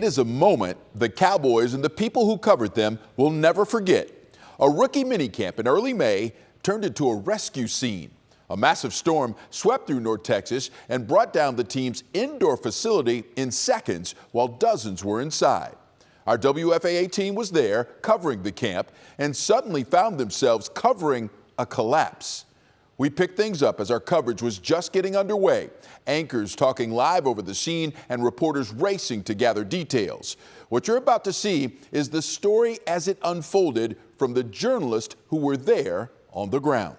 is a moment the Cowboys and the people who covered them will never forget. A rookie minicamp in early May turned into a rescue scene. A massive storm swept through North Texas and brought down the team's indoor facility in seconds while dozens were inside. Our WFAA team was there covering the camp and suddenly found themselves covering a collapse. We picked things up as our coverage was just getting underway. Anchors talking live over the scene and reporters racing to gather details. What you're about to see is the story as it unfolded from the journalists who were there on the ground.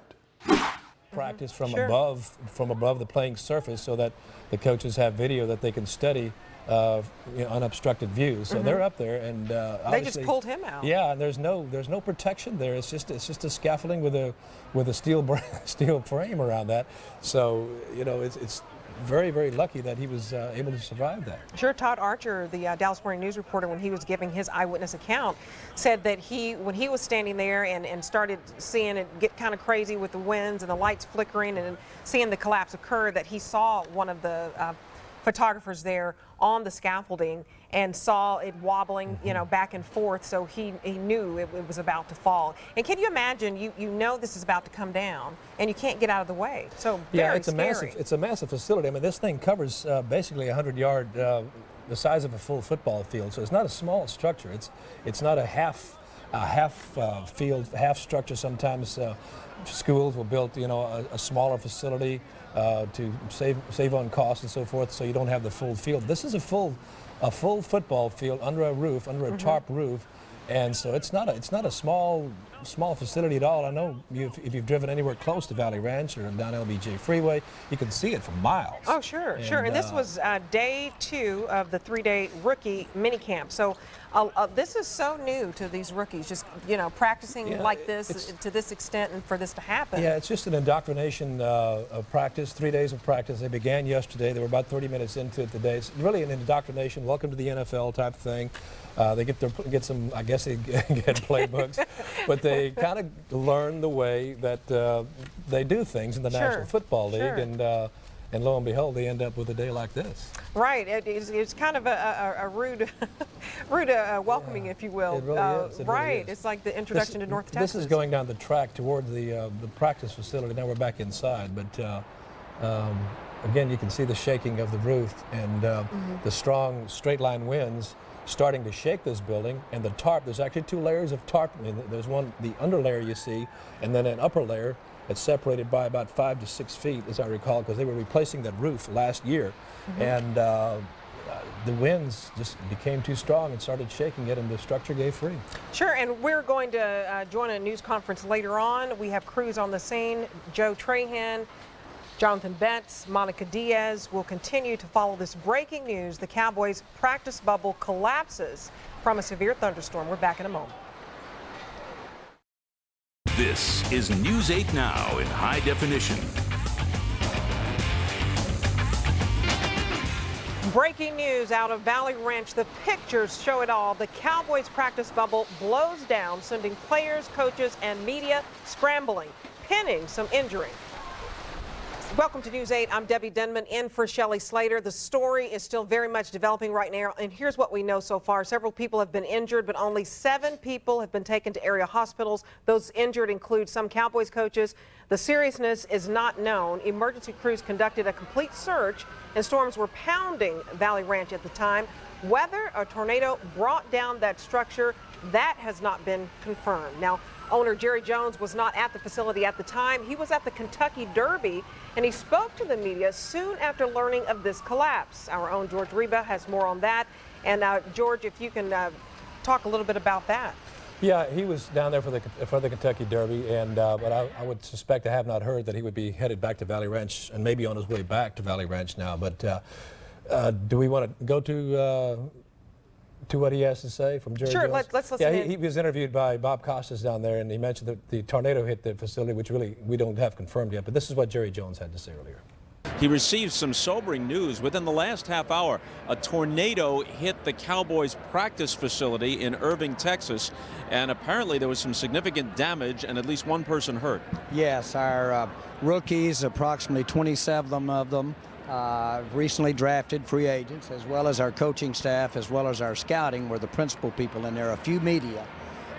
Practice from above the playing surface so that the coaches have video that they can study unobstructed views. So they're up there, and they just pulled him out. Yeah, and there's no protection there. It's just a scaffolding with a steel frame around that. So it's very, very lucky that he was able to survive that. Sure. Todd Archer, the Dallas Morning News reporter, when he was giving his eyewitness account, said that when he was standing there and started seeing it get kind of crazy with the winds and the lights flickering and seeing the collapse occur, that he saw one of the photographers there on the scaffolding and saw it wobbling, back and forth. So he knew it was about to fall. And can you imagine? You know this is about to come down, and you can't get out of the way. So very scary. It's a massive facility. I mean, this thing covers basically 100-yard, the size of a full football field. So it's not a small structure. It's not a half field, half structure. Sometimes schools will build, a smaller facility to save on costs and so forth, so you don't have the full field. This is a full football field under a roof, under a tarp roof, and so it's not a small facility at all. I know if you've driven anywhere close to Valley Ranch or down LBJ Freeway, you can see it for miles. Oh, sure. And this was day 2 of the 3-day rookie minicamp. So this is so new to these rookies, just practicing like this to this extent and for this to happen. Yeah, it's just an indoctrination of practice, 3 days of practice. They began yesterday. They were about 30 minutes into it today. It's really an indoctrination, welcome to the NFL type thing. They get some, I guess they get playbooks, but they kind of learn the way that they do things in the National Football League, and lo and behold, they end up with a day like this. Right. It's kind of a rude welcoming, if you will. It really is. Right. It's like the introduction to North Texas. This is going down the track toward the practice facility. Now we're back inside, but again, you can see the shaking of the roof and the strong straight-line winds starting to shake this building, and the tarp. There's actually 2 layers of tarp. There's one, the under layer you see, and then an upper layer that's separated by about 5 to 6 feet, as I recall, because they were replacing that roof last year, and the winds just became too strong and started shaking it, and the structure gave free. Sure, and we're going to join a news conference later on. We have crews on the scene. Joe Trahan, Jonathan Betts, Monica Diaz will continue to follow this breaking news. The Cowboys' practice bubble collapses from a severe thunderstorm. We're back in a moment. This is News 8 Now in high definition. Breaking news out of Valley Ranch. The pictures show it all. The Cowboys' practice bubble blows down, sending players, coaches, and media scrambling, pinning some injury. Welcome to News 8. I'm Debbie Denman in for Shelley Slater. The story is still very much developing right now, and here's what we know so far. Several people have been injured, but only 7 people have been taken to area hospitals. Those injured include some Cowboys coaches. The seriousness is not known. Emergency crews conducted a complete search, and storms were pounding Valley Ranch at the time. Whether a tornado brought down that structure, that has not been confirmed. Now, owner Jerry Jones was not at the facility at the time. He was at the Kentucky Derby, and he spoke to the media soon after learning of this collapse. Our own George Reba has more on that. And George, if you can talk a little bit about that. Yeah, he was down there for the Kentucky Derby, and but I would suspect, I have not heard that he would be headed back to Valley Ranch and maybe on his way back to Valley Ranch now. But do we want to go to what he has to say from Jerry Jones? Sure, let's listen. Yeah, he was interviewed by Bob Costas down there, and he mentioned that the tornado hit the facility, which really we don't have confirmed yet. But this is what Jerry Jones had to say earlier. He received some sobering news. Within the last half hour, a tornado hit the Cowboys practice facility in Irving, Texas, and apparently there was some significant damage and at least one person hurt. Yes, our rookies, approximately 27 of them, recently drafted free agents, as well as our coaching staff, as well as our scouting, were the principal people in there, a few media.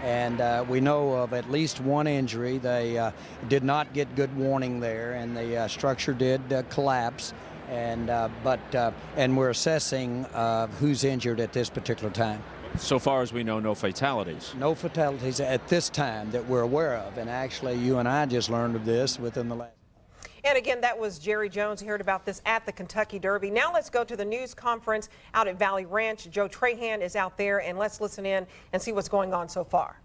And we know of at least one injury. They did not get good warning there, and the structure did collapse. And we're assessing who's injured at this particular time. So far as we know, no fatalities. No fatalities at this time that we're aware of. And actually, you and I just learned of this within the last. And again, that was Jerry Jones. He heard about this at the Kentucky Derby. Now let's go to the news conference out at Valley Ranch. Joe Trahan is out there, and let's listen in and see what's going on so far.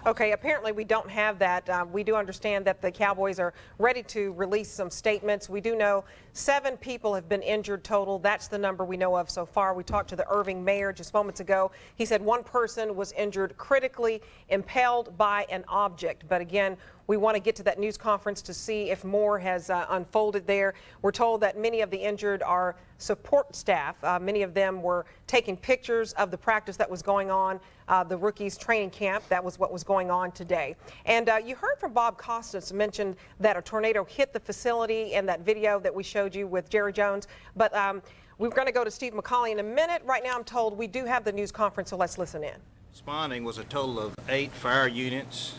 Okay, apparently we don't have that. We do understand that the Cowboys are ready to release some statements. We do know 7 people have been injured total. That's the number we know of so far. We talked to the Irving mayor just moments ago. He said one person was injured critically, impaled by an object. But again, we want to get to that news conference to see if more has unfolded there. We're told that many of the injured are support staff. Many of them were taking pictures of the practice that was going on, the rookies training camp. That was what was going on today. And you heard from Bob Costas mention that a tornado hit the facility in that video that we showed you with Jerry Jones. But we're going to go to Steve McCauley in a minute. Right now I'm told we do have the news conference, so let's listen in. Responding was a total of 8 fire units.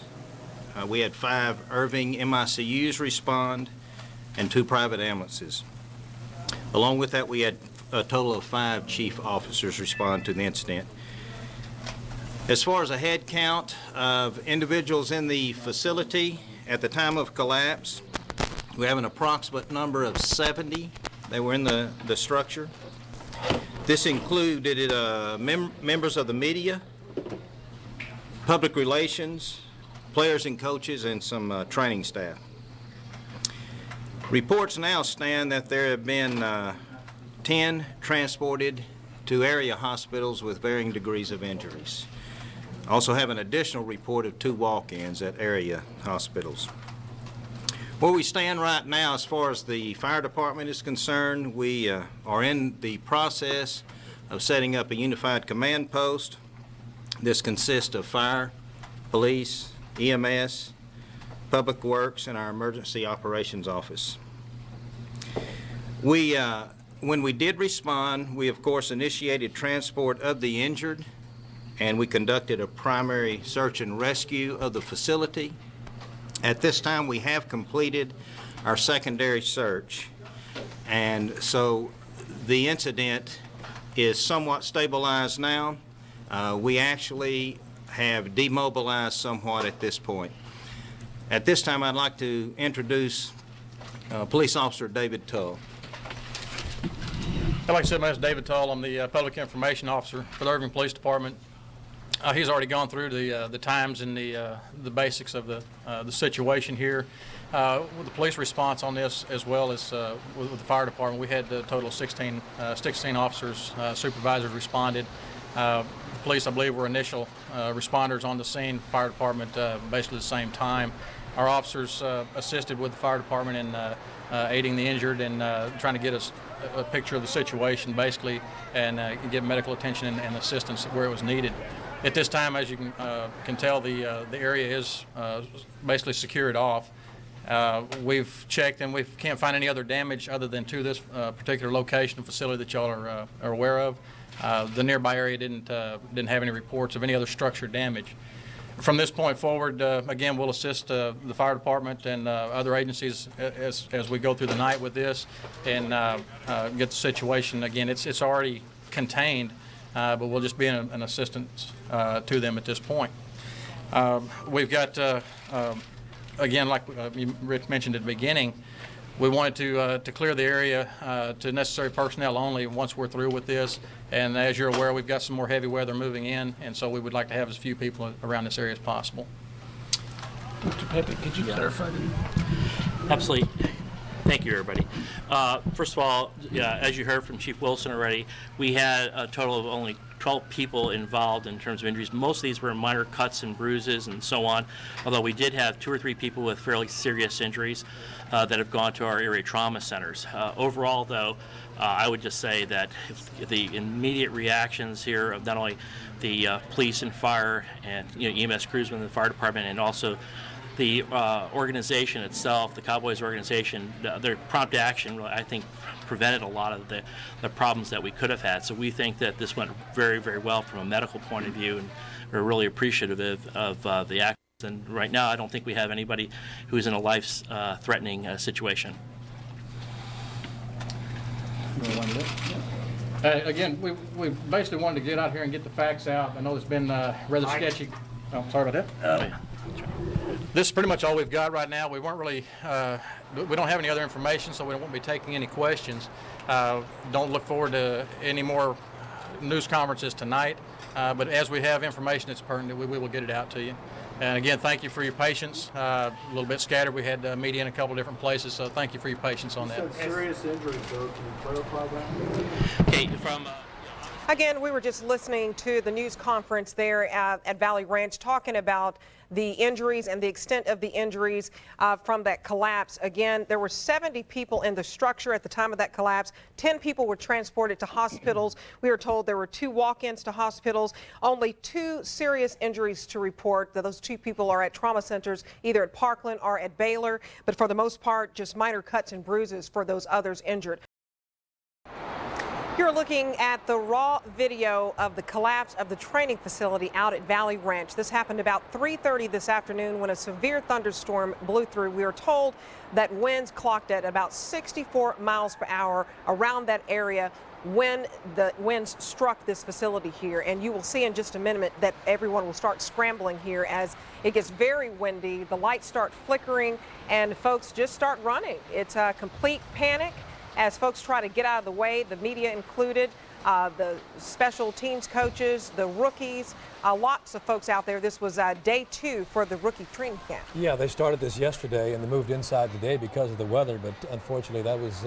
We had 5 Irving MICUs respond and 2 private ambulances. Along with that, we had a total of 5 chief officers respond to the incident. As far as a head count of individuals in the facility at the time of collapse, we have an approximate number of 70 that were in the structure. This included members of the media, public relations, players and coaches, and some training staff. Reports now stand that there have been 10 transported to area hospitals with varying degrees of injuries. Also have an additional report of 2 walk-ins at area hospitals. Where we stand right now as far as the fire department is concerned, we are in the process of setting up a unified command post. This consists of fire, police, EMS, Public Works, and our Emergency Operations Office. When we did respond, we of course initiated transport of the injured, and we conducted a primary search and rescue of the facility. At this time, we have completed our secondary search, and so the incident is somewhat stabilized now. We actually have demobilized somewhat at this point. At this time, I'd like to introduce Police Officer David Tull. Like I said, my name is David Tull. I'm the Public Information Officer for the Irving Police Department. He's already gone through the times and the basics of the situation here. With the police response on this, as well as with the fire department, we had a total of 16 officers, supervisors responded. Police, I believe, were initial responders on the scene. Fire department basically the same time. Our officers assisted with the fire department in aiding the injured and trying to get us a picture of the situation, basically, and get medical attention and assistance where it was needed. At this time, as you can tell, the area is basically secured off. We've checked and we can't find any other damage other than to this particular location and facility that y'all are aware of. The nearby area didn't have any reports of any other structure damage. From this point forward, again, we'll assist the fire department and other agencies as we go through the night with this and get the situation. Again, it's already contained, but we'll just be an assistance to them at this point. We've got, again, like Rick mentioned at the beginning, we wanted to clear the area to necessary personnel only once we're through with this. And as you're aware, we've got some more heavy weather moving in, and so we would like to have as few people around this area as possible. Mr. Pepe, could you clarify that? Absolutely. Thank you, everybody. First of all, as you heard from Chief Wilson already, we had a total of only 12 people involved in terms of injuries. Most of these were minor cuts and bruises and so on, although we did have 2 or 3 people with fairly serious injuries that have gone to our area trauma centers. Overall, though, I would just say that the immediate reactions here of not only the police and fire and EMS crews within the fire department and also the organization itself, the Cowboys organization, their prompt action, I think, prevented a lot of the problems that we could have had. So we think that this went very, very well from a medical point of view, and we're really appreciative of the actions. And right now, I don't think we have anybody who's in a life-threatening situation. Again, we basically wanted to get out here and get the facts out. I know it's been rather sketchy. Oh, sorry about that. This is pretty much all we've got right now. We weren't really, we don't have any other information, so we won't be taking any questions. Don't look forward to any more news conferences tonight, but as we have information that's pertinent, we will get it out to you. And again, thank you for your patience. A little bit scattered. We had media in a couple of different places, so thank you for your patience on that. You said serious injuries, though. Can you clarify that? Okay, from... Again, we were just listening to the news conference there at Valley Ranch talking about the injuries and the extent of the injuries from that collapse. Again, there were 70 people in the structure at the time of that collapse. 10 people were transported to hospitals. We were told there were 2 walk-ins to hospitals. Only 2 serious injuries to report. Those 2 people are at trauma centers, either at Parkland or at Baylor. But for the most part, just minor cuts and bruises for those others injured. You're looking at the raw video of the collapse of the training facility out at Valley Ranch. This happened about 3:30 this afternoon when a severe thunderstorm blew through. We are told that winds clocked at about 64 miles per hour around that area when the winds struck this facility here. And you will see in just a minute that everyone will start scrambling here as it gets very windy. The lights start flickering and folks just start running. It's a complete panic as folks try to get out of the way, the media included, the special teams coaches, the rookies, lots of folks out there. This was day 2 for the rookie training camp. Yeah, they started this yesterday and they moved inside today because of the weather, but unfortunately that was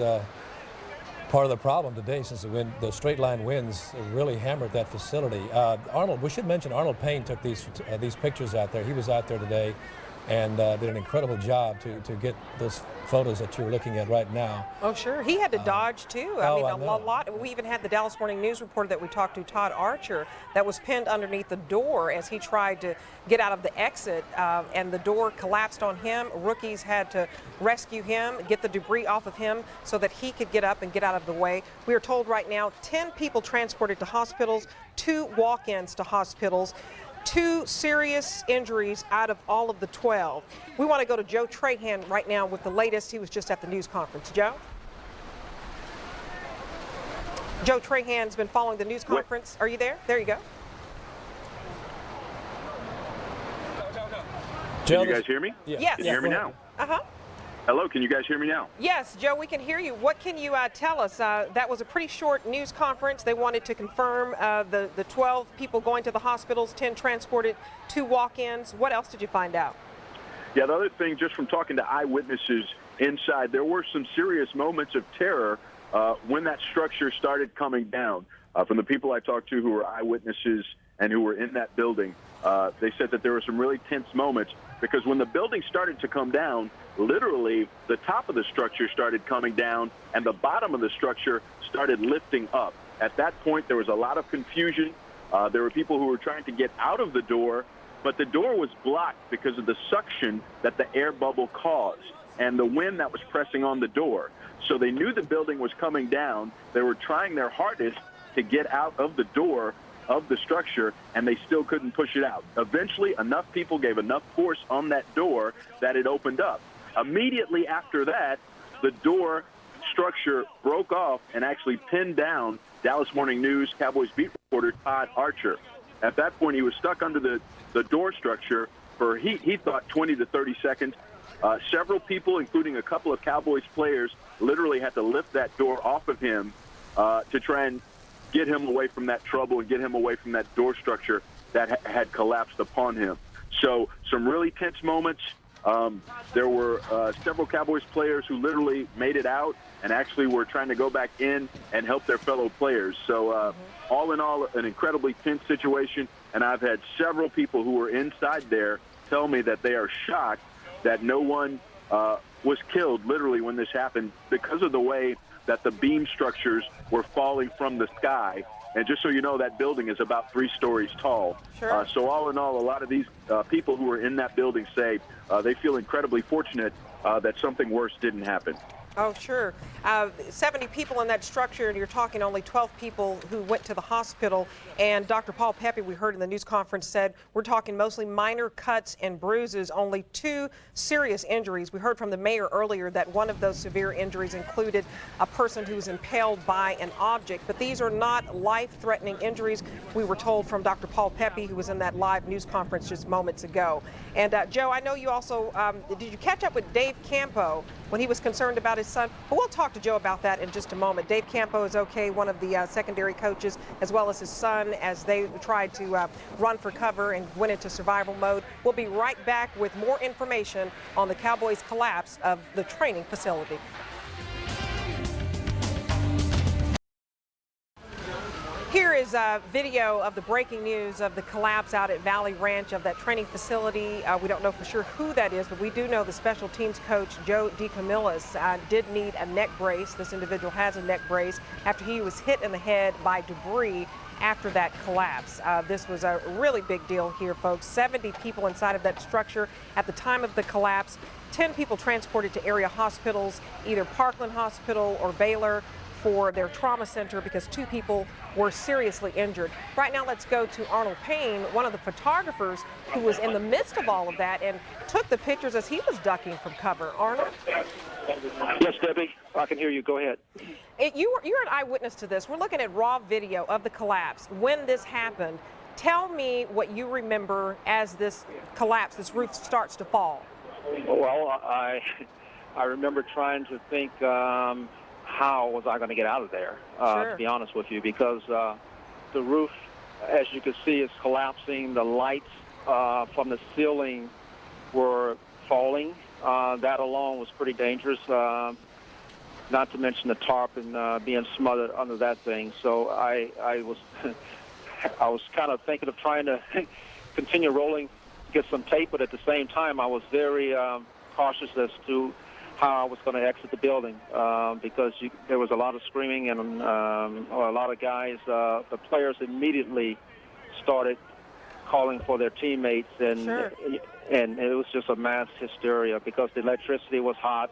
part of the problem today since the straight line winds really hammered that facility. Arnold, we should mention Arnold Payne took these pictures out there. He was out there today and did an incredible job to get those photos that you're looking at right now. Oh, sure. He had to dodge, too. I mean, a lot. We even had the Dallas Morning News reporter that we talked to, Todd Archer, that was pinned underneath the door as he tried to get out of the exit, and the door collapsed on him. Rookies had to rescue him, get the debris off of him so that he could get up and get out of the way. We are told right now 10 people transported to hospitals, 2 walk-ins to hospitals. 2 serious injuries out of all of the 12. We want to go to Joe Trahan right now with the latest. He was just at the news conference. Joe? Joe Trahan's been following the news conference. Are you there? There you go. Can you guys hear me? Yeah. Yes. Can you hear me now? Uh-huh. Hello, can you guys hear me now? Yes, Joe, we can hear you. What can you tell us? That was a pretty short news conference. They wanted to confirm the 12 people going to the hospitals, 10 transported, 2 walk-ins. What else did you find out? Yeah, the other thing, just from talking to eyewitnesses inside, there were some serious moments of terror when that structure started coming down. From the people I talked to who were eyewitnesses and who were in that building, they said that there were some really tense moments because when the building started to come down, literally the top of the structure started coming down and the bottom of the structure started lifting up. At that point, there was a lot of confusion. There were people who were trying to get out of the door, but the door was blocked because of the suction that the air bubble caused and the wind that was pressing on the door. So they knew the building was coming down. They were trying their hardest to get out of the door of the structure, and they still couldn't push it out. Eventually, enough people gave enough force on that door that it opened up. Immediately after that, the door structure broke off and actually pinned down Dallas Morning News Cowboys beat reporter Todd Archer. At that point, he was stuck under the door structure for, he thought, 20 to 30 seconds. Several people, including a couple of Cowboys players, literally had to lift that door off of him to try and get him away from that trouble and get him away from that door structure that had collapsed upon him. So some really tense moments. There were several Cowboys players who literally made it out and actually were trying to go back in and help their fellow players. So all in all, an incredibly tense situation. And I've had several people who were inside there tell me that they are shocked that no one was killed literally when this happened because of the way that the beam structures were falling from the sky And just so you know, that building is about 3 stories tall. Sure. So all in all, a lot of these people who are in that building say they feel incredibly fortunate that something worse didn't happen. Oh, sure. 70 people in that structure, and you're talking only 12 people who went to the hospital. And Dr. Paul Pepe, we heard in the news conference, said we're talking mostly minor cuts and bruises, only 2 serious injuries. We heard from the mayor earlier that one of those severe injuries included a person who was impaled by an object. But these are not life-threatening injuries, we were told from Dr. Paul Pepe, who was in that live news conference just moments ago. And Joe, I know you also, did you catch up with Dave Campo when he was concerned about his son? But we'll talk to Joe about that in just a moment. Dave Campo is okay, one of the secondary coaches, as well as his son, as they tried to run for cover and went into survival mode. We'll be right back with more information on the Cowboys' collapse of the training facility. Here is a video of the breaking news of the collapse out at Valley Ranch of that training facility. We don't know for sure who that is, but we do know the special teams coach, Joe DeCamillis, did need a neck brace. This individual has a neck brace after he was hit in the head by debris after that collapse. This was a really big deal here, folks. 70 people inside of that structure at the time of the collapse. 10 people transported to area hospitals, either Parkland Hospital or Baylor, for their trauma center because 2 people were seriously injured. Right now, let's go to Arnold Payne, one of the photographers who was in the midst of all of that and took the pictures as he was ducking from cover. Arnold? Yes, Debbie, I can hear you. Go ahead. You're an eyewitness to this. We're looking at raw video of the collapse. When this happened, tell me what you remember as this collapse, this roof starts to fall. Well, I remember trying to think, how was I going to get out of there, Sure. to be honest with you, because the roof, as you can see, is collapsing. The lights from the ceiling were falling. That alone was pretty dangerous, not to mention the tarp and being smothered under that thing. So I was I was kind of thinking of trying to continue rolling, get some tape, but at the same time I was very cautious as to how I was going to exit the building because there was a lot of screaming and a lot of guys. The players immediately started calling for their teammates, and Sure. and it was just a mass hysteria because the electricity was hot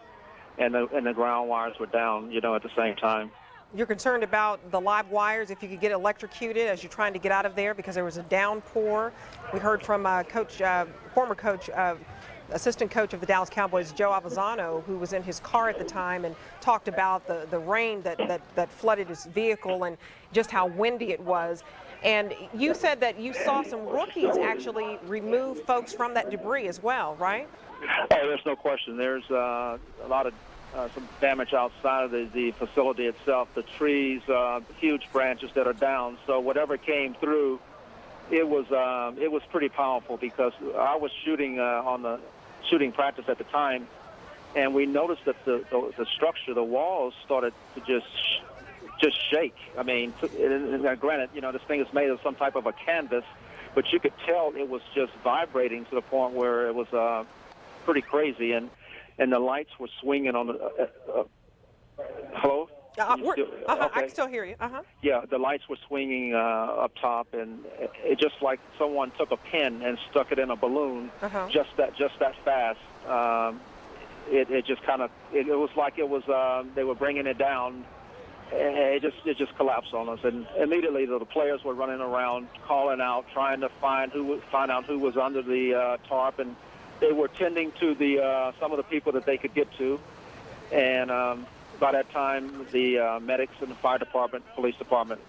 and the ground wires were down, at the same time. You're concerned about the live wires, if you could get electrocuted as you're trying to get out of there because there was a downpour. We heard from former coach, assistant coach of the Dallas Cowboys, Joe Avezzano, who was in his car at the time and talked about the rain that flooded his vehicle and just how windy it was. And you said that you saw some rookies actually remove folks from that debris as well, right? Oh, there's no question. There's a lot of some damage outside of the facility itself. The trees, huge branches that are down. So whatever came through, it was pretty powerful because I was shooting on the shooting practice at the time, and we noticed that the structure, the walls started to just shake. I mean, granted, this thing is made of some type of a canvas, but you could tell it was just vibrating to the point where it was pretty crazy, and the lights were swinging on the. Hello? Okay. I can still hear you. Yeah, the lights were swinging up top, and it just like someone took a pin and stuck it in a balloon, just that fast. It just kind of it was like it was they were bringing it down, and it just collapsed on us. And immediately the players were running around, calling out, trying to find out who was under the tarp, and they were tending to the some of the people that they could get to, and. By that time, the medics and the fire department, police department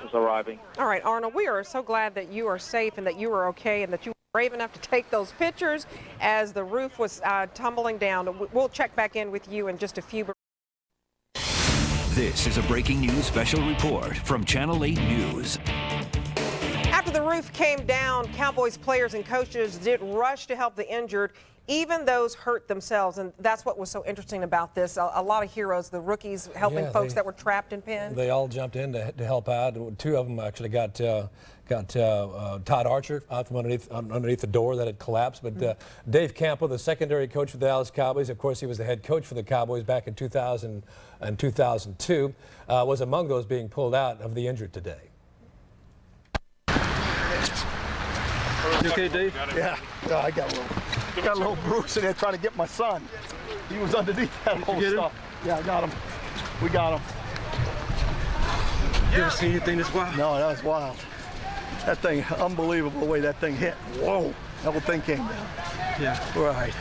was arriving. All right, Arnold, we are so glad that you are safe and that you are okay and that you were brave enough to take those pictures as the roof was tumbling down. We'll check back in with you in just a few. This is a breaking news special report from Channel 8 News. After the roof came down, Cowboys players and coaches did rush to help the injured, even those hurt themselves. And that's what was so interesting about this. A lot of heroes, the rookies helping folks that were trapped and pinned. They all jumped in to help out. 2 of them actually got Todd Archer out from underneath the door that had collapsed. But Dave Campo, the secondary coach for the Dallas Cowboys, of course, he was the head coach for the Cowboys back in 2000 and 2002, was among those being pulled out of the injured today. You okay, Dave? Yeah, I got a little bruise in there trying to get my son. He was underneath that whole stuff. Yeah, I got him. We got him. You ever seen anything this wild? No, that was wild. That thing, unbelievable the way that thing hit. Whoa, that whole thing came down. Yeah. Right.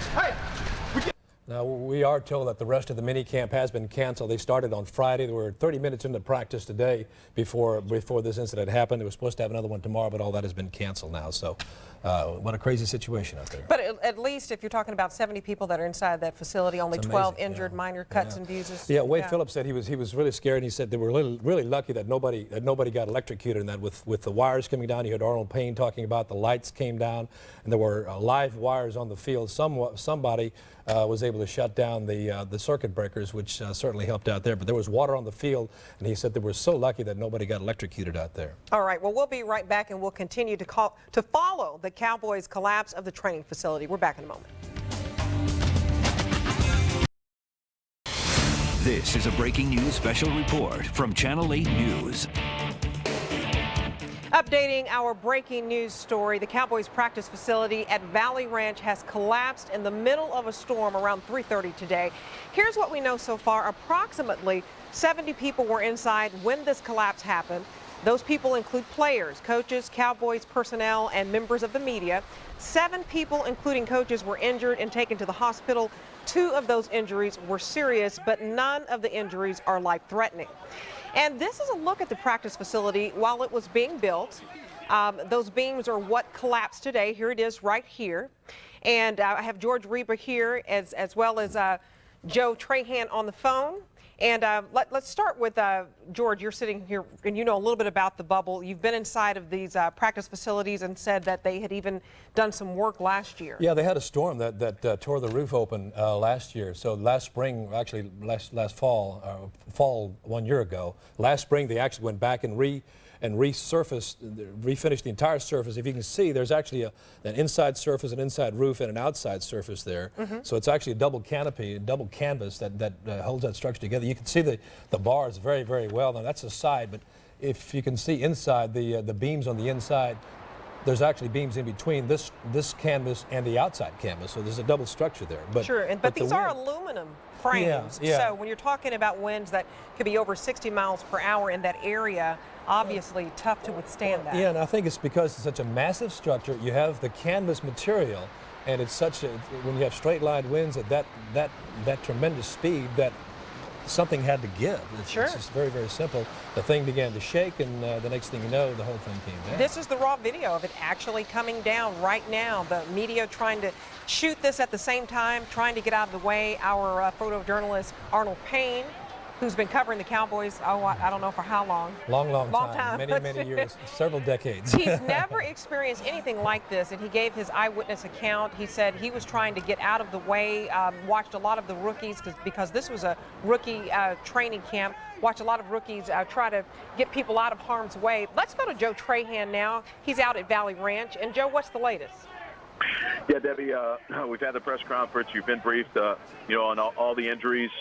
Now, we are told that the rest of the mini camp has been canceled. They started on Friday. They were 30 minutes into practice today before this incident happened. They were supposed to have another one tomorrow, but all that has been canceled now. So what a crazy situation out there. But at least if you're talking about 70 people that are inside that facility, only 12 injured, minor cuts and bruises. Yeah, Wade Phillips said he was really scared, and he said they were really lucky that nobody got electrocuted in that. With the wires coming down, you heard Arnold Payne talking about the lights came down, and there were live wires on the field. Somebody was able to shut down the circuit breakers, which certainly helped out there. But there was water on the field, and he said they were so lucky that nobody got electrocuted out there. All right, well, we'll be right back, and we'll continue to follow the Cowboys' collapse of the training facility. We're back in a moment. This is a breaking news special report from Channel 8 News. Updating our breaking news story, the Cowboys practice facility at Valley Ranch has collapsed in the middle of a storm around 3:30 today. Here's what we know so far. Approximately 70 people were inside when this collapse happened. Those people include players, coaches, Cowboys personnel, and members of the media. 7 people, including coaches, were injured and taken to the hospital. 2 of those injuries were serious, but none of the injuries are life-threatening. And this is a look at the practice facility while it was being built. Those beams are what collapsed today. Here it is right here. And I have George Reba here as well as Joe Trahan on the phone. And let's start with George. You're sitting here and you know a little bit about the bubble. You've been inside of these practice facilities and said that they had even done some work last year. Yeah, they had a storm that tore the roof open last year. So last spring, actually last fall 1 year ago, last spring they actually went back and refinished the entire surface. If you can see, there's actually an inside surface, an inside roof, and an outside surface there. So it's actually a double canopy, a double canvas that holds that structure together. You can see the bars very, very well. Now that's the side, but if you can see inside, the beams on the inside, there's actually beams in between this canvas and the outside canvas. So there's a double structure there. But, sure, but these are aluminum frames. Yeah. So when you're talking about winds that could be over 60 miles per hour in that area, obviously tough to withstand that. Yeah, and I think it's because it's such a massive structure. You have the canvas material, and it's when you have straight-line winds at that tremendous speed, that something had to give. It's just very, very simple. The thing began to shake, and the next thing you know, the whole thing came down. This is the raw video of it actually coming down right now. The media trying to shoot this at the same time, trying to get out of the way. Our photojournalist, Arnold Payne, who's been covering the Cowboys, I don't know for how long. Long time. Many years, several decades. He's never experienced anything like this, and he gave his eyewitness account. He said he was trying to get out of the way, watched a lot of the rookies, because this was a rookie training camp, watched a lot of rookies try to get people out of harm's way. Let's go to Joe Trahan now. He's out at Valley Ranch. And Joe, what's the latest? Yeah, Debbie, we've had the press conference. You've been briefed, on all the injuries.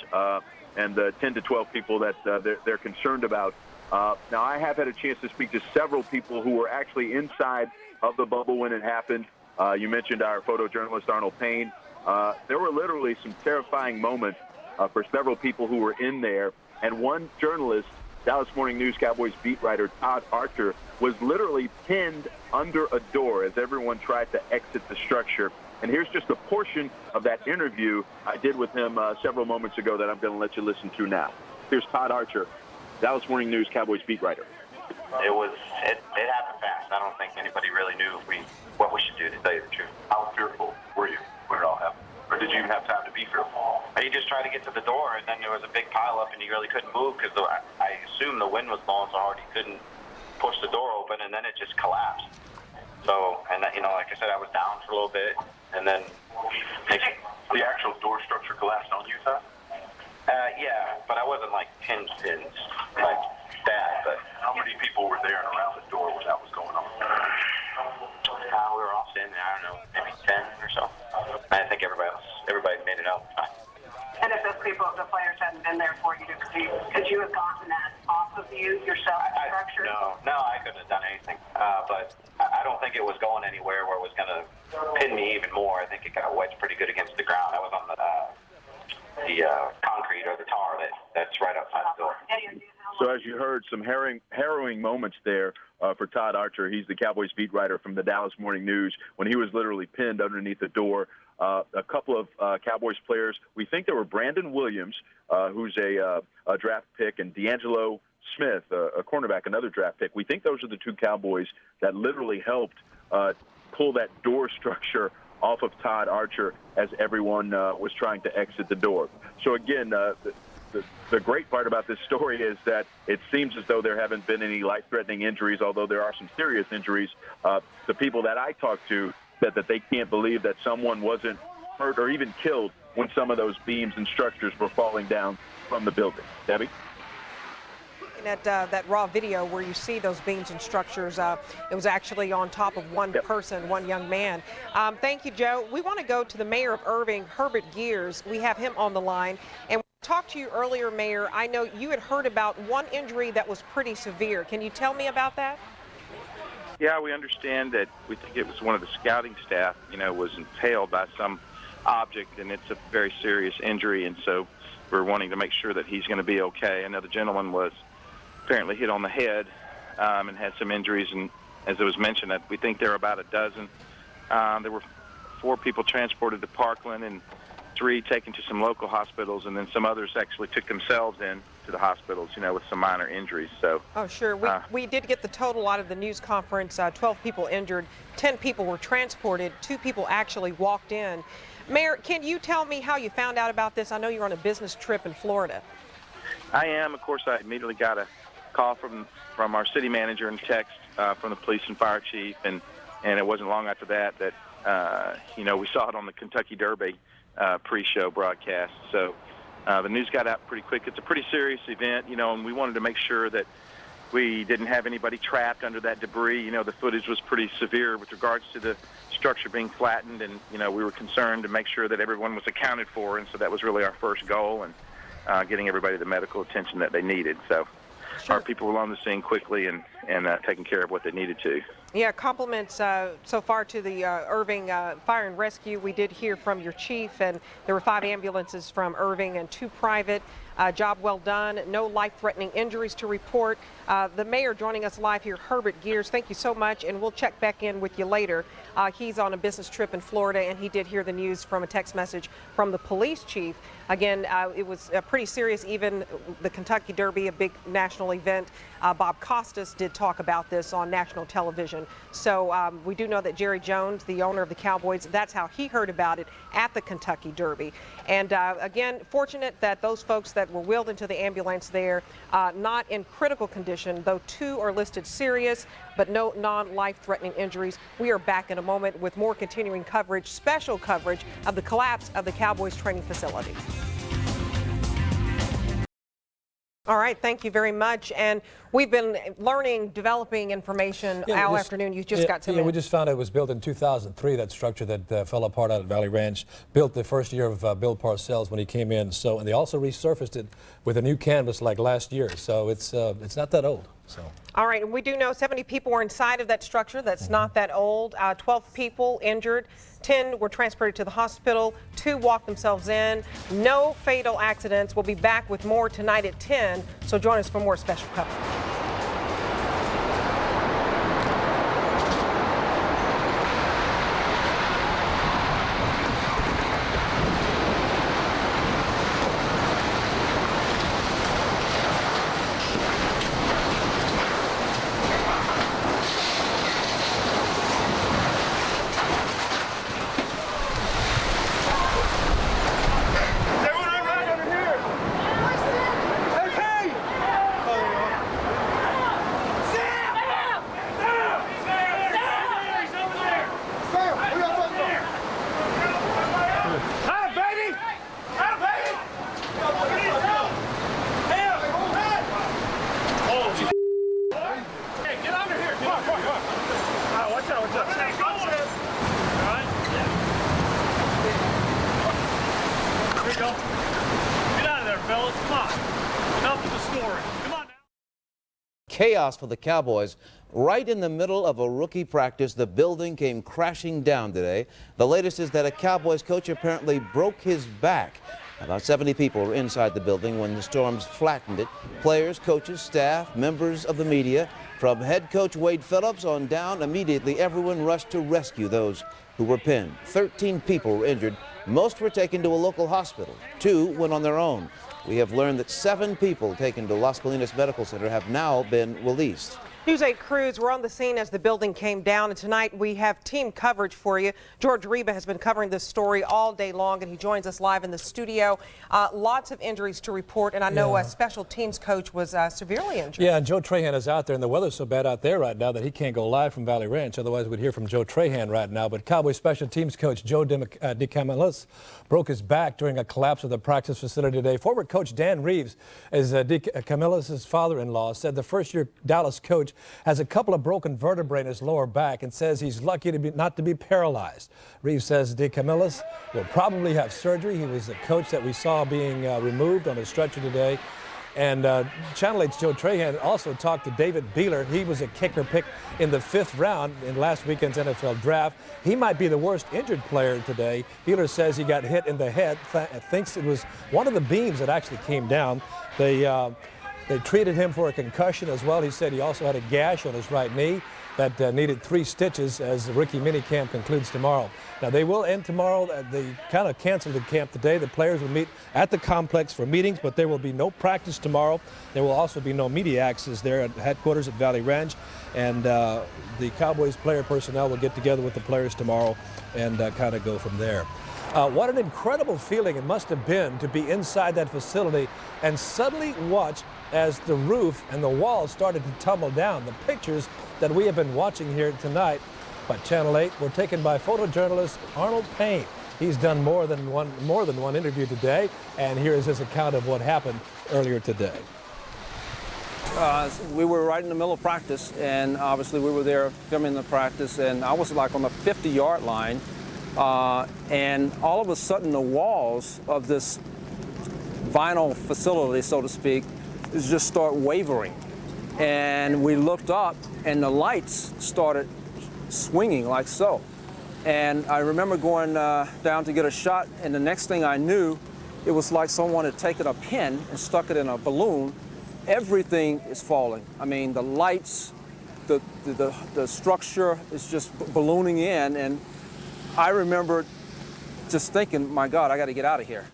And the 10 to 12 people that they're concerned about. Now, I have had a chance to speak to several people who were actually inside of the bubble when it happened. You mentioned our photojournalist, Arnold Payne. There were literally some terrifying moments for several people who were in there. And one journalist, Dallas Morning News Cowboys beat writer Todd Archer, was literally pinned under a door as everyone tried to exit the structure. And here's just a portion of that interview I did with him several moments ago that I'm going to let you listen to now. Here's Todd Archer, Dallas Morning News Cowboys beat writer. It happened fast. I don't think anybody really knew what we should do, to tell you the truth. How fearful were you when it all happened? Or did you even have time to be fearful? He just tried to get to the door, and then there was a big pileup, and he really couldn't move because I assumed the wind was blowing so hard he couldn't push the door open, and then it just collapsed. So, and like I said, I was down for a little bit, and then the actual door structure collapsed on you, Todd? Yeah, but I wasn't like pins like that. But how many people were there and around the door when that was going on? We were all standing there, I don't know, maybe 10 or so. I think everybody made it out. And if those people, the players hadn't been there for you, could you have gotten that off of you yourself? No, I couldn't have done anything. But I don't think it was going anywhere where it was pinned me even more. I think it got wedged pretty good against the ground. I was on the concrete or the tar that's right outside the door. So as you heard, some harrowing moments there for Todd Archer. He's the Cowboys beat writer from the Dallas Morning News when he was literally pinned underneath the door. A couple of Cowboys players, we think there were Brandon Williams, who's a draft pick, and D'Angelo Smith, a cornerback, another draft pick. We think those are the two Cowboys that literally helped pull that door structure off of Todd Archer as everyone was trying to exit the door. So again, the great part about this story is that it seems as though there haven't been any life-threatening injuries, although there are some serious injuries. The people that I talked to said that they can't believe that someone wasn't hurt or even killed when some of those beams and structures were falling down from the building. Debbie? At that raw video where you see those beams and structures, it was actually on top of one person, one young man. Thank you, Joe. We want to go to the mayor of Irving, Herbert Gears. We have him on the line. And we talked to you earlier, Mayor. I know you had heard about one injury that was pretty severe. Can you tell me about that? Yeah, we understand that. We think it was one of the scouting staff, was impaled by some object, and it's a very serious injury. And so we're wanting to make sure that he's going to be okay. Another gentleman was apparently hit on the head and had some injuries, and as it was mentioned, we think there are about a dozen. There were 4 people transported to Parkland and 3 taken to some local hospitals, and then some others actually took themselves in to the hospitals, with some minor injuries. So. Oh, sure. We did get the total out of the news conference. 12 people injured, 10 people were transported, 2 people actually walked in. Mayor, can you tell me how you found out about this? I know you're on a business trip in Florida. I am. Of course, I immediately got a call from our city manager and text from the police and fire chief, and it wasn't long after that we saw it on the Kentucky Derby pre-show broadcast. So the news got out pretty quick. It's a pretty serious event, and we wanted to make sure that we didn't have anybody trapped under that debris. The footage was pretty severe with regards to the structure being flattened, and we were concerned to make sure that everyone was accounted for, and so that was really our first goal, and getting everybody the medical attention that they needed. So. Sure. Our people were on the scene quickly and taking care of what they needed to. Yeah, compliments so far to the Irving Fire and Rescue. We did hear from your chief, and there were 5 ambulances from Irving and 2 private. Job well done. No life-threatening injuries to report. The mayor joining us live here, Herbert Gears. Thank you so much, and we'll check back in with you later. He's on a business trip in Florida, and he did hear the news from a text message from the police chief. Again, it was pretty serious. Even the Kentucky Derby, a big national event, Bob Costas did talk about this on national television. So we do know that Jerry Jones, the owner of the Cowboys, that's how he heard about it at the Kentucky Derby. And again, fortunate that those folks that were wheeled into the ambulance there, not in critical condition, though 2 are listed serious, but no non-life-threatening injuries. We are back in a moment with more continuing coverage, special coverage of the collapse of the Cowboys training facility. All right, thank you very much. And we've been learning, developing information all afternoon. You just got some. Yeah, we just found out it was built in 2003, that structure that fell apart out at Valley Ranch, built the first year of Bill Parcells when he came in. So, and they also resurfaced it with a new canvas like last year. So it's not that old. So. All right, and we do know 70 people were inside of that structure. That's not that old. 12 people injured. 10 were transported to the hospital. 2 walked themselves in. No fatal accidents. We'll be back with more tonight at 10, so join us for more special coverage. Chaos for the Cowboys Right in the middle of a rookie practice, the building came crashing down today. The latest is that a Cowboys coach apparently broke his back. About 70 people were inside the building when the storms flattened it. Players, coaches, staff, members of the media. From head coach Wade Phillips on down, immediately everyone rushed to rescue those who were pinned. 13 people were injured. Most were taken to a local hospital. 2 went on their own. We have learned that 7 people taken to Las Colinas Medical Center have now been released. News 8 crews were on the scene as the building came down, and tonight we have team coverage for you. George Reba has been covering this story all day long, and he joins us live in the studio. Lots of injuries to report, and I know a special teams coach was severely injured. Yeah, and Joe Trahan is out there, and the weather's so bad out there right now that he can't go live from Valley Ranch. Otherwise, we'd hear from Joe Trahan right now. But Cowboys special teams coach Joe DeCamillis broke his back during a collapse of the practice facility today. Former coach Dan Reeves, as DeCamillis' father-in-law, said the first-year Dallas coach has a couple of broken vertebrae in his lower back and says he's lucky to not to be paralyzed. Reeves says DeCamillis will probably have surgery. He was the coach that we saw being removed on a stretcher today. And Channel 8's Joe Trahan also talked to David Beeler. He was a kicker picked in the 5th round in last weekend's NFL draft. He might be the worst injured player today. Beeler says he got hit in the head, thinks it was one of the beams that actually came down. They treated him for a concussion as well. He said he also had a gash on his right knee that needed 3 stitches as the rookie minicamp concludes tomorrow. Now, they will end tomorrow. They kind of canceled the camp today. The players will meet at the complex for meetings, but there will be no practice tomorrow. There will also be no media access there at headquarters at Valley Ranch. And the Cowboys player personnel will get together with the players tomorrow and kind of go from there. What an incredible feeling it must have been to be inside that facility and suddenly watch as the roof and the walls started to tumble down. The pictures that we have been watching here tonight by Channel 8 were taken by photojournalist Arnold Payne. He's done more than one interview today, and here is his account of what happened earlier today. We were right in the middle of practice, and obviously we were there filming the practice, and I was like on the 50-yard line. And all of a sudden the walls of this vinyl facility, so to speak, just start wavering. And we looked up and the lights started swinging like so. And I remember going down to get a shot, and the next thing I knew, it was like someone had taken a pin and stuck it in a balloon. Everything is falling. I mean, the lights, the structure is just ballooning in, and I remember just thinking, my God, I got to get out of here.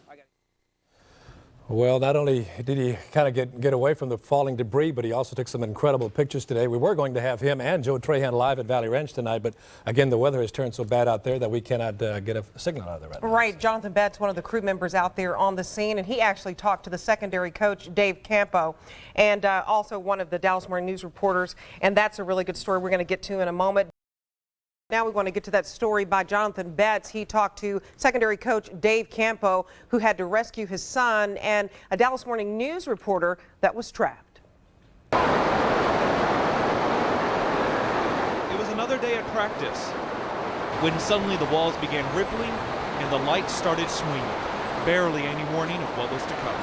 Well, not only did he kind of get away from the falling debris, but he also took some incredible pictures today. We were going to have him and Joe Trahan live at Valley Ranch tonight, but again, the weather has turned so bad out there that we cannot get a signal out of there right now. Right. Jonathan Betts, one of the crew members out there on the scene, and he actually talked to the secondary coach, Dave Campo, and also one of the Dallas Morning News reporters, and that's a really good story we're going to get to in a moment. Now we want to get to that story by Jonathan Betts. He talked to secondary coach Dave Campo, who had to rescue his son, and a Dallas Morning News reporter that was trapped. It was another day at practice when suddenly the walls began rippling and the lights started swinging. Barely any warning of what was to come.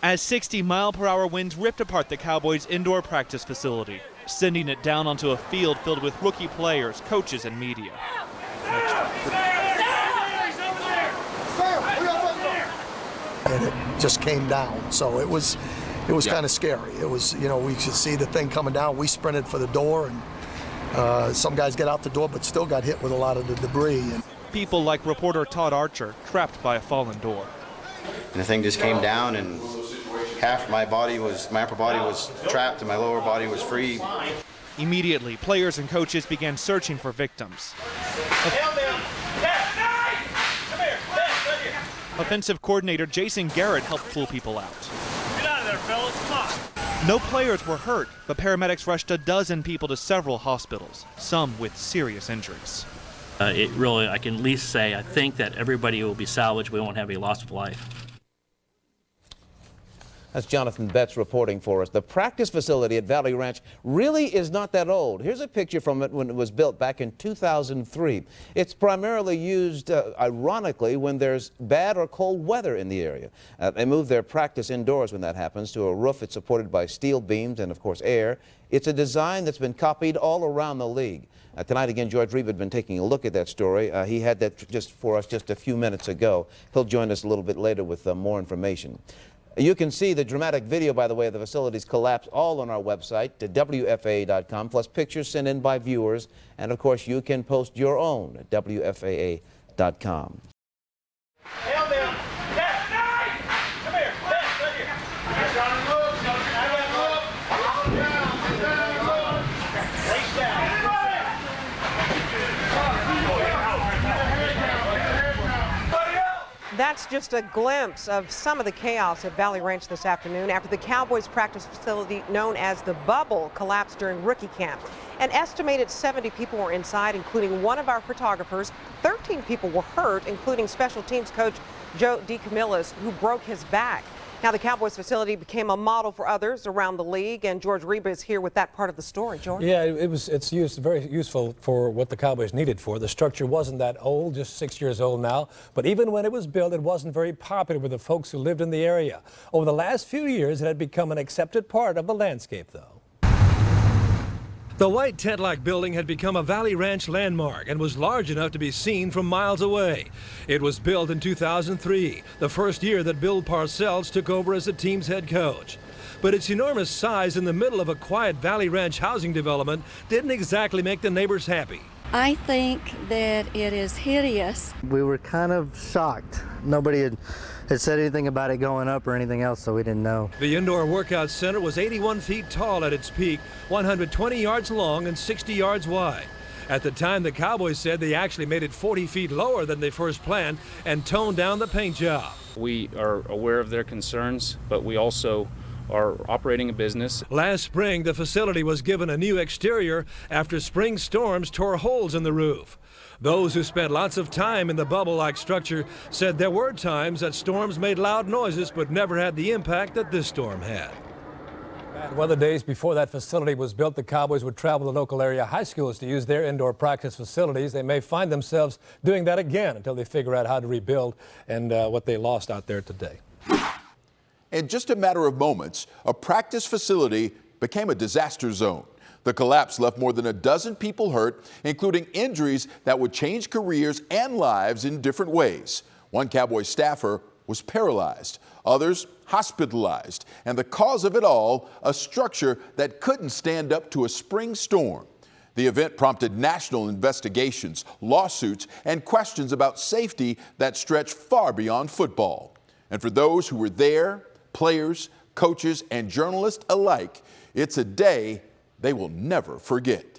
As 60-mile-per-hour winds ripped apart the Cowboys' indoor practice facility, sending it down onto a field filled with rookie players, coaches, and media. And it just came down, so it was kind of scary. It was, you know, we could see the thing coming down. We sprinted for the door, and some guys got out the door, but still got hit with a lot of the debris. And people like reporter Todd Archer, trapped by a fallen door. And the thing just came down, and half my upper body was trapped and my lower body was free. Immediately, players and coaches began searching for victims. Offensive coordinator Jason Garrett helped pull people out. Get out of there, fellas, come on. No players were hurt, but paramedics rushed a dozen people to several hospitals, some with serious injuries. It really, I can at least say, I think that everybody will be salvaged. We won't have any loss of life. That's Jonathan Betts reporting for us. The practice facility at Valley Ranch really is not that old. Here's a picture from it when it was built back in 2003. It's primarily used, ironically, when there's bad or cold weather in the area. They move their practice indoors when that happens to a roof. It's supported by steel beams and, of course, air. It's a design that's been copied all around the league. Tonight, again, George Reeb had been taking a look at that story. He had that just for us just a few minutes ago. He'll join us a little bit later with more information. You can see the dramatic video, by the way, of the facility's collapse all on our website, WFAA.com, plus pictures sent in by viewers. And, of course, you can post your own at WFAA.com. That's just a glimpse of some of the chaos at Valley Ranch this afternoon after the Cowboys practice facility known as the Bubble collapsed during rookie camp. An estimated 70 people were inside, including one of our photographers. 13 people were hurt, including special teams coach Joe DeCamillis, who broke his back. Now, the Cowboys facility became a model for others around the league, and George Reeb is here with that part of the story. George? Yeah, it's very useful for what the Cowboys needed for. The structure wasn't that old, just 6 years old now, but even when it was built, it wasn't very popular with the folks who lived in the area. Over the last few years, it had become an accepted part of the landscape, though. The white tent-like building had become a Valley Ranch landmark and was large enough to be seen from miles away. It was built in 2003, the first year that Bill Parcells took over as the team's head coach. But its enormous size in the middle of a quiet Valley Ranch housing development didn't exactly make the neighbors happy. I think that it is hideous. We were kind of shocked. Nobody had said anything about it going up or anything else, so we didn't know. The indoor workout center was 81 feet tall at its peak, 120 yards long and 60 yards wide. At the time, the Cowboys said they actually made it 40 feet lower than they first planned and toned down the paint job. We are aware of their concerns, but we also are operating a business. Last spring, the facility was given a new exterior after spring storms tore holes in the roof. Those who spent lots of time in the bubble-like structure said there were times that storms made loud noises but never had the impact that this storm had. Bad weather days before that facility was built, the Cowboys would travel to local area high schools to use their indoor practice facilities. They may find themselves doing that again until they figure out how to rebuild and what they lost out there today. In just a matter of moments, a practice facility became a disaster zone. The collapse left more than a dozen people hurt, including injuries that would change careers and lives in different ways. One Cowboys staffer was paralyzed, others hospitalized, and the cause of it all, a structure that couldn't stand up to a spring storm. The event prompted national investigations, lawsuits, and questions about safety that stretch far beyond football. And for those who were there, players, coaches, and journalists alike, it's a day they will never forget.